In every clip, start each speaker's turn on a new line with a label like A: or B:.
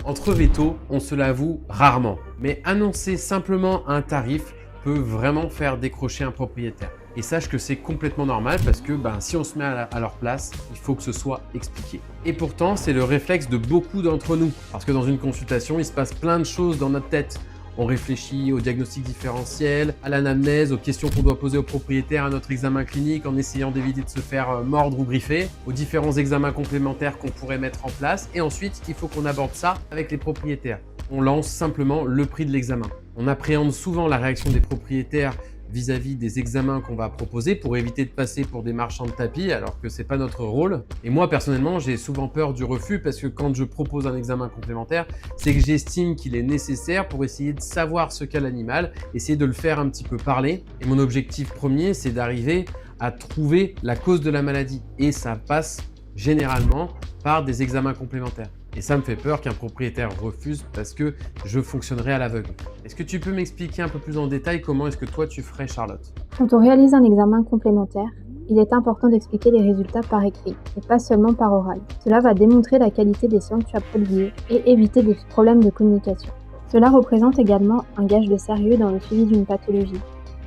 A: Entre vétos, on se l'avoue rarement, mais annoncer simplement un tarif peut vraiment faire décrocher un propriétaire. Et sache que c'est complètement normal parce que si on se met à leur place, il faut que ce soit expliqué. Et pourtant, c'est le réflexe de beaucoup d'entre nous. Parce que dans une consultation, il se passe plein de choses dans notre tête. On réfléchit au diagnostic différentiel, à l'anamnèse, aux questions qu'on doit poser au propriétaire à notre examen clinique en essayant d'éviter de se faire mordre ou griffer, aux différents examens complémentaires qu'on pourrait mettre en place. Et ensuite, il faut qu'on aborde ça avec les propriétaires. On lance simplement le prix de l'examen. On appréhende souvent la réaction des propriétaires vis-à-vis des examens qu'on va proposer pour éviter de passer pour des marchands de tapis alors que c'est pas notre rôle. Et moi personnellement, j'ai souvent peur du refus parce que quand je propose un examen complémentaire, c'est que j'estime qu'il est nécessaire pour essayer de savoir ce qu'a l'animal, essayer de le faire un petit peu parler. Et mon objectif premier, c'est d'arriver à trouver la cause de la maladie. Et ça passe généralement par des examens complémentaires. Et ça me fait peur qu'un propriétaire refuse parce que je fonctionnerai à l'aveugle. Est-ce que tu peux m'expliquer un peu plus en détail comment est-ce que toi tu ferais, Charlotte?
B: Quand on réalise un examen complémentaire, il est important d'expliquer les résultats par écrit et pas seulement par oral. Cela va démontrer la qualité des soins que tu as prodigués et éviter des problèmes de communication. Cela représente également un gage de sérieux dans le suivi d'une pathologie,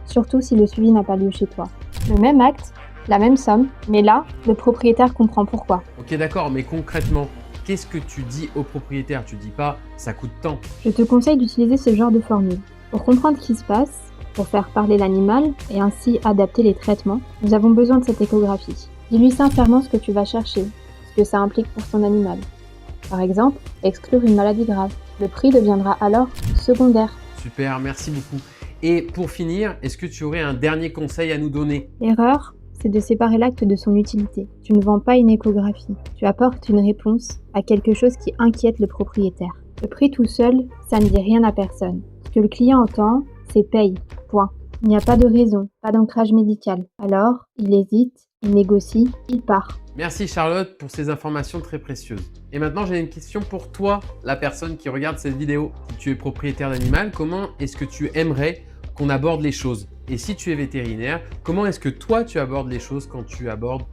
B: surtout si le suivi n'a pas lieu chez toi. Le même acte, la même somme, mais là, le propriétaire comprend pourquoi.
A: Ok, d'accord, mais concrètement, qu'est-ce que tu dis au propriétaire? Tu dis pas « ça coûte tant ».
B: Je te conseille d'utiliser ce genre de formule. Pour comprendre ce qui se passe, pour faire parler l'animal et ainsi adapter les traitements, nous avons besoin de cette échographie. Dis-lui sincèrement ce que tu vas chercher, ce que ça implique pour ton animal. Par exemple, exclure une maladie grave. Le prix deviendra alors secondaire.
A: Super, merci beaucoup. Et pour finir, est-ce que tu aurais un dernier conseil à nous donner?
B: L'erreur, c'est de séparer l'acte de son utilité. Tu ne vends pas une échographie. Tu apportes une réponse à quelque chose qui inquiète le propriétaire. Le prix tout seul, ça ne dit rien à personne. Ce que le client entend, c'est paye. Point. Il n'y a pas de raison, pas d'ancrage médical. Alors, il hésite, il négocie, il part.
A: Merci Charlotte pour ces informations très précieuses. Et maintenant, j'ai une question pour toi, la personne qui regarde cette vidéo. Si tu es propriétaire d'animal, comment est-ce que tu aimerais qu'on aborde les choses? Et si tu es vétérinaire, comment est-ce que toi, tu abordes les choses quand tu abordes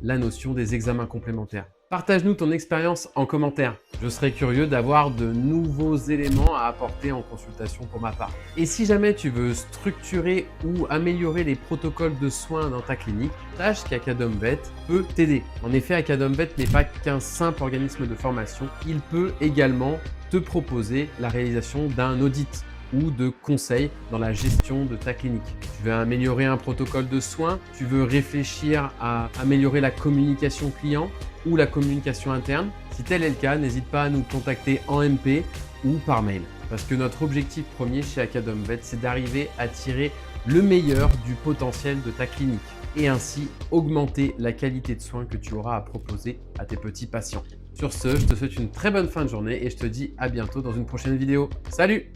A: la notion des examens complémentaires? Partage-nous ton expérience en commentaire. Je serais curieux d'avoir de nouveaux éléments à apporter en consultation pour ma part. Et si jamais tu veux structurer ou améliorer les protocoles de soins dans ta clinique, sache qu'Acadom-Vet peut t'aider. En effet, Acadom-Vet n'est pas qu'un simple organisme de formation. Il peut également te proposer la réalisation d'un audit ou de conseils dans la gestion de ta clinique. Tu veux améliorer un protocole de soins, tu veux réfléchir à améliorer la communication client ou la communication interne. Si tel est le cas, n'hésite pas à nous contacter en MP ou par mail. Parce que notre objectif premier chez Acadom-Vet, c'est d'arriver à tirer le meilleur du potentiel de ta clinique et ainsi augmenter la qualité de soins que tu auras à proposer à tes petits patients. Sur ce, je te souhaite une très bonne fin de journée et je te dis à bientôt dans une prochaine vidéo. Salut!